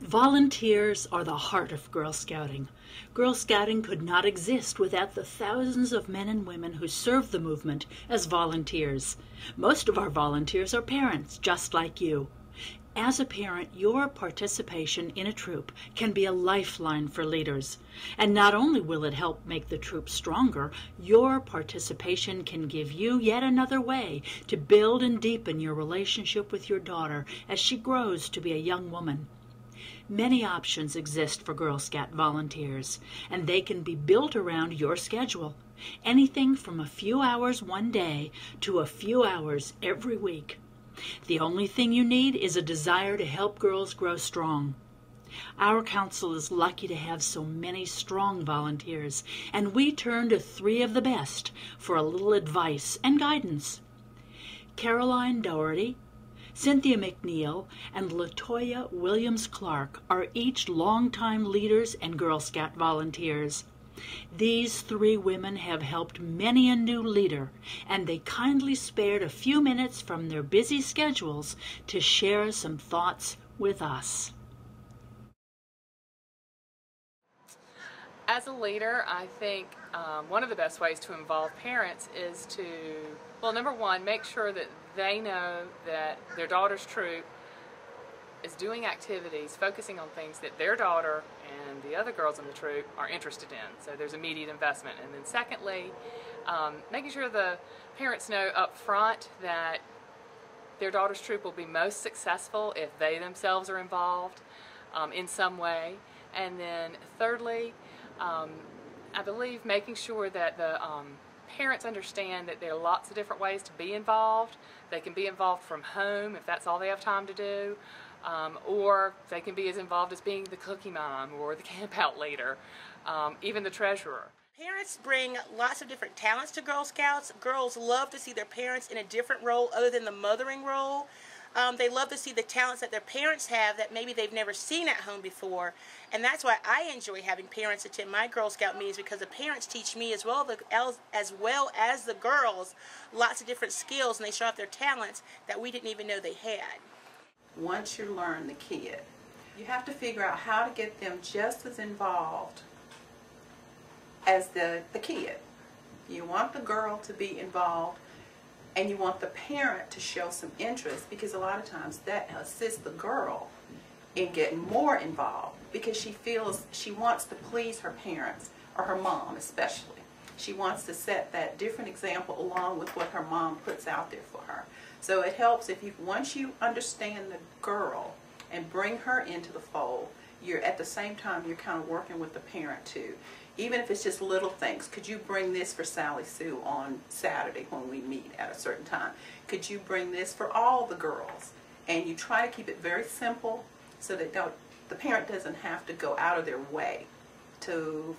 Volunteers are the heart of Girl Scouting. Girl Scouting could not exist without the thousands of men and women who serve the movement as volunteers. Most of our volunteers are parents, just like you. As a parent, your participation in a troop can be a lifeline for leaders. And not only will it help make the troop stronger, your participation can give you yet another way to build and deepen your relationship with your daughter as she grows to be a young woman. Many options exist for Girl Scout volunteers, and they can be built around your schedule. Anything from a few hours one day to a few hours every week. The only thing you need is a desire to help girls grow strong. Our council is lucky to have so many strong volunteers, and we turn to 3 of the best for a little advice and guidance. Caroline Doherty, Cynthia McNeil, and Latoya Williams-Clark are each longtime leaders and Girl Scout volunteers. These 3 women have helped many a new leader, and they kindly spared a few minutes from their busy schedules to share some thoughts with us. As a leader, I think one of the best ways to involve parents is to, well, number one, make sure that they know that their daughter's troop is doing activities, focusing on things that their daughter and the other girls in the troop are interested in. So there's immediate investment. And then secondly, making sure the parents know up front that their daughter's troop will be most successful if they themselves are involved in some way. And then thirdly, I believe making sure that the parents understand that there are lots of different ways to be involved. They can be involved from home if that's all they have time to do. Or they can be as involved as being the cookie mom or the camp out leader, even the treasurer. Parents bring lots of different talents to Girl Scouts. Girls love to see their parents in a different role other than the mothering role. They love to see the talents that their parents have that maybe they've never seen at home before. And that's why I enjoy having parents attend my Girl Scout meetings, because the parents teach me as well as the girls lots of different skills, and they show off their talents that we didn't even know they had. Once you learn the kid, you have to figure out how to get them just as involved as the kid. You want the girl to be involved, and you want the parent to show some interest, because a lot of times that assists the girl in getting more involved, because she feels she wants to please her parents, or her mom especially. She wants to set that different example along with what her mom puts out there for her. So it helps if once you understand the girl and bring her into the fold, you're at the same time you're kind of working with the parent too. Even if it's just little things. Could you bring this for Sally Sue on Saturday when we meet at a certain time? Could you bring this for all the girls? And you try to keep it very simple so that the parent doesn't have to go out of their way to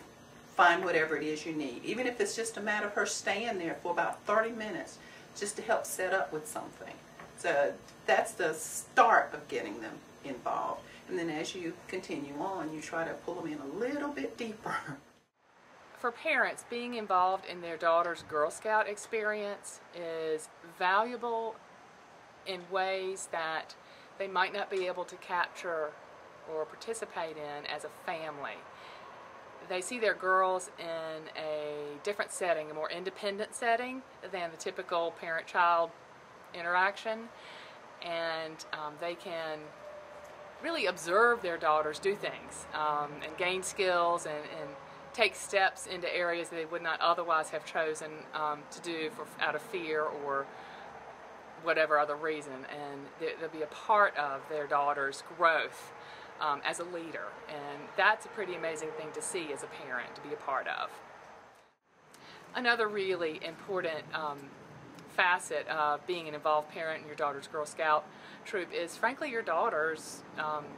find whatever it is you need. Even if it's just a matter of her staying there for about 30 minutes just to help set up with something. So that's the start of getting them involved. And then as you continue on, you try to pull them in a little bit deeper. For parents, being involved in their daughter's Girl Scout experience is valuable in ways that they might not be able to capture or participate in as a family. They see their girls in a different setting, a more independent setting than the typical parent-child interaction, and they can really observe their daughters do things and gain skills and take steps into areas that they would not otherwise have chosen to do out of fear or whatever other reason, and they'll be a part of their daughter's growth as a leader, and that's a pretty amazing thing to see as a parent, to be a part of. Another really important facet of being an involved parent in your daughter's Girl Scout troop is, frankly, your daughter's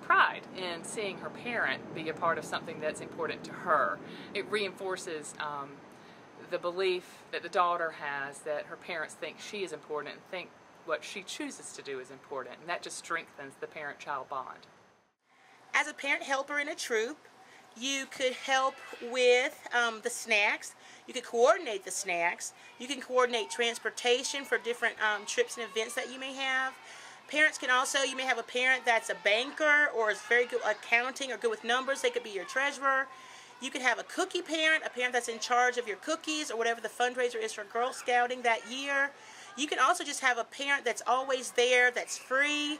pride in seeing her parent be a part of something that's important to her. It reinforces the belief that the daughter has that her parents think she is important and think what she chooses to do is important, and that just strengthens the parent-child bond. As a parent helper in a troop, you could help with the snacks. You could coordinate the snacks. You can coordinate transportation for different trips and events that you may have. Parents can also, you may have a parent that's a banker or is very good at accounting or good with numbers. They could be your treasurer. You could have a cookie parent, a parent that's in charge of your cookies or whatever the fundraiser is for Girl Scouting that year. You can also just have a parent that's always there, that's free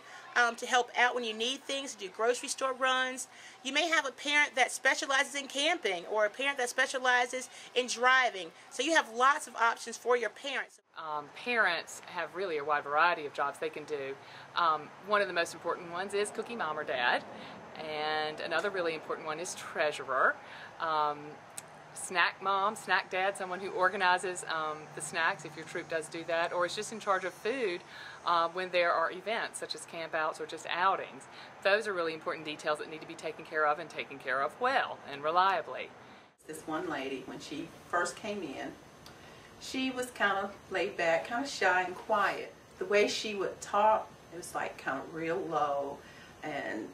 to help out when you need things, to do grocery store runs. You may have a parent that specializes in camping or a parent that specializes in driving. So you have lots of options for your parents. Parents have really a wide variety of jobs they can do. One of the most important ones is cookie mom or dad, and another really important one is treasurer. Snack mom, snack dad, someone who organizes the snacks if your troop does do that, or is just in charge of food when there are events such as campouts or just outings. Those are really important details that need to be taken care of and taken care of well and reliably. This one lady, when she first came in, she was kind of laid back, kind of shy and quiet. The way she would talk, it was like kind of real low, and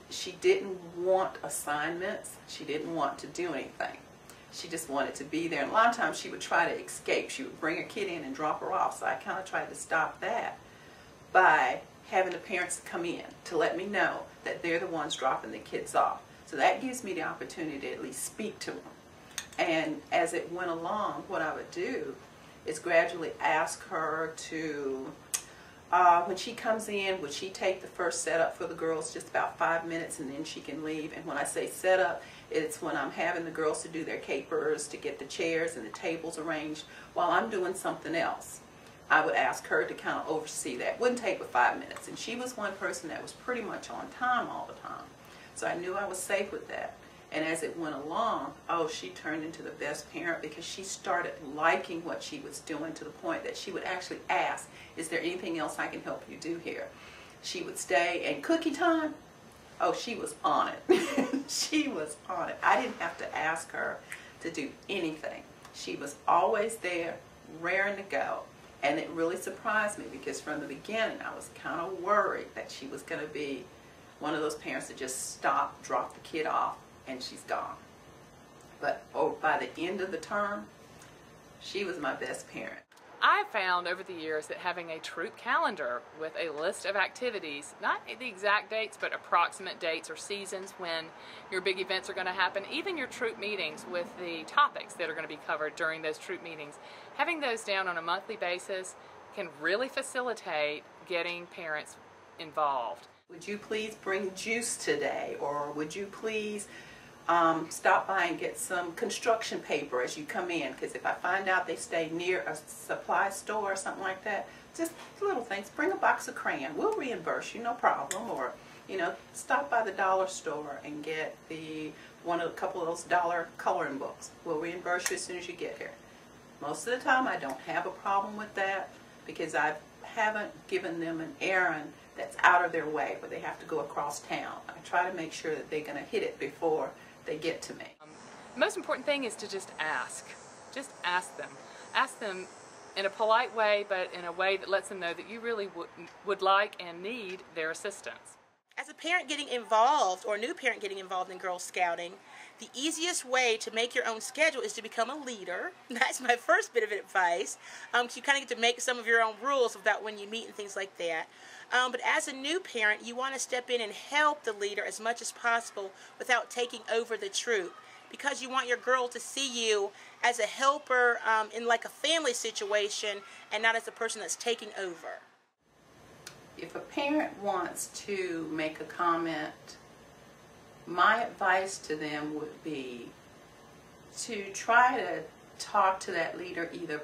she didn't want assignments. She didn't want to do anything. She just wanted to be there. And a lot of times she would try to escape. She would bring a kid in and drop her off. So I kind of tried to stop that by having the parents come in to let me know that they're the ones dropping the kids off. So that gives me the opportunity to at least speak to them. And as it went along, what I would do is gradually ask her to, when she comes in, would she take the first setup for the girls, just about 5 minutes, and then she can leave. And when I say setup, it's when I'm having the girls to do their capers, to get the chairs and the tables arranged while I'm doing something else. I would ask her to kind of oversee that. Wouldn't take but 5 minutes. And she was one person that was pretty much on time all the time. So I knew I was safe with that. And as it went along, oh, she turned into the best parent because she started liking what she was doing to the point that she would actually ask, is there anything else I can help you do here? She would stay, and cookie time, oh, she was on it. She was on it. I didn't have to ask her to do anything. She was always there, raring to go. And it really surprised me because from the beginning I was kind of worried that she was going to be one of those parents that just stop, drop the kid off, and she's gone. But by the end of the term, she was my best parent. I've found over the years that having a troop calendar with a list of activities, not the exact dates, but approximate dates or seasons when your big events are going to happen, even your troop meetings with the topics that are going to be covered during those troop meetings, having those down on a monthly basis can really facilitate getting parents involved. Would you please bring juice today? Or would you please stop by and get some construction paper as you come in? Because if I find out they stay near a supply store or something like that, just little things. Bring a box of crayon. We'll reimburse you, no problem. Or, you know, stop by the dollar store and get a couple of those dollar coloring books. We'll reimburse you as soon as you get here. Most of the time I don't have a problem with that because I haven't given them an errand that's out of their way where they have to go across town. I try to make sure that they're going to hit it before they get to me. The most important thing is to just ask. Just ask them. Ask them in a polite way, but in a way that lets them know that you really would like and need their assistance. As a parent getting involved, or a new parent getting involved in Girl Scouting, the easiest way to make your own schedule is to become a leader. That's my first bit of advice. You kind of get to make some of your own rules about when you meet and things like that. But as a new parent, you want to step in and help the leader as much as possible without taking over the troop, because you want your girl to see you as a helper in like a family situation and not as a person that's taking over. If a parent wants to make a comment, my advice to them would be to try to talk to that leader either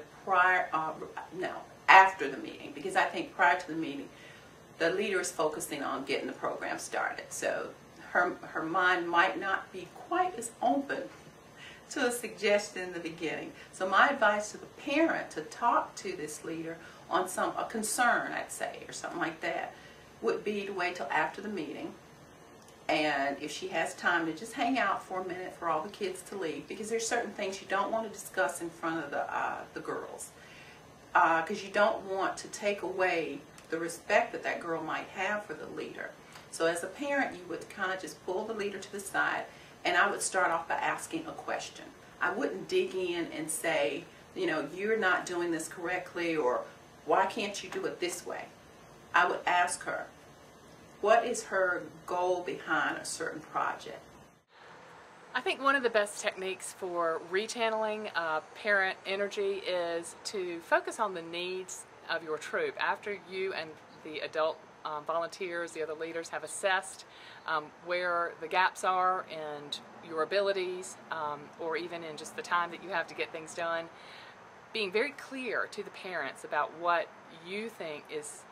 after the meeting, because I think prior to the meeting, the leader is focusing on getting the program started. So her mind might not be quite as open to a suggestion in the beginning. So my advice to the parent to talk to this leader on a concern, I'd say, or something like that, would be to wait till after the meeting. And if she has time, to just hang out for a minute for all the kids to leave, because there's certain things you don't want to discuss in front of the girls, because you don't want to take away the respect that that girl might have for the leader. So as a parent, you would kind of just pull the leader to the side, and I would start off by asking a question. I wouldn't dig in and say, you know, you're not doing this correctly, or why can't you do it this way? I would ask her, what is her goal behind a certain project? I think one of the best techniques for rechanneling parent energy is to focus on the needs of your troop. After you and the adult volunteers, the other leaders, have assessed where the gaps are in your abilities, or even in just the time that you have to get things done, being very clear to the parents about what you think is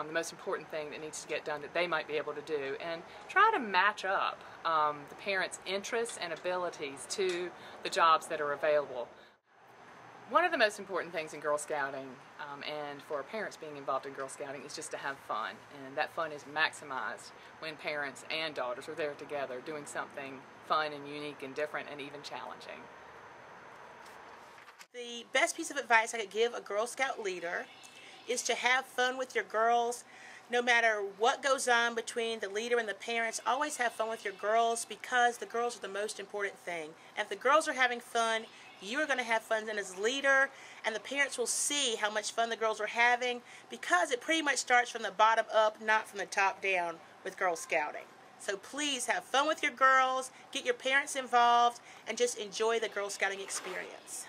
the most important thing that needs to get done that they might be able to do, and try to match up the parents' interests and abilities to the jobs that are available. One of the most important things in Girl Scouting, and for parents being involved in Girl Scouting, is just to have fun, and that fun is maximized when parents and daughters are there together doing something fun and unique and different and even challenging. The best piece of advice I could give a Girl Scout leader is to have fun with your girls. No matter what goes on between the leader and the parents, always have fun with your girls, because the girls are the most important thing. And if the girls are having fun, you are going to have fun then as leader, and the parents will see how much fun the girls are having, because it pretty much starts from the bottom up, not from the top down with Girl Scouting. So please have fun with your girls, get your parents involved, and just enjoy the Girl Scouting experience.